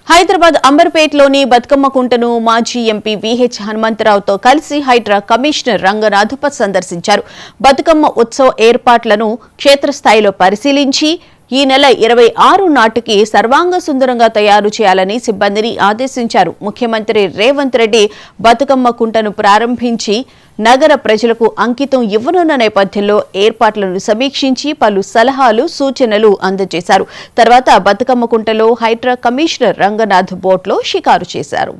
హైదరాబాద్ అంబర్పేటలోని బతుకమ్మ కుంటను మాజీ MP VH హనుమంతరావుతో కలిసి Hydraa commissioner Ranganath సందర్శించారు. బతుకమ్మ ఉత్సవ ఏర్పాట్లను క్షేత్రస్థాయిలో పరిశీలించి ఈ నెల 26 నాటికి సర్వాంగ సుందరంగా తయారు చేయాలని సిబ్బందిని ఆదేశించారు. ముఖ్యమంత్రి రేవంత్ రెడ్డి బతుకమ్మ కుంటను ప్రారంభించి నగర ప్రజలకు అంకితం ఇవ్వనున్న నేపథ్యంలో ఏర్పాట్లను సమీక్షించి పలు సలహాలు, సూచనలు అందజేశారు. తర్వాత బతుకమ్మ కుంటలో హైడ్రా కమిషనర్ రంగనాథ్ బోట్లో షికారు చేశారు.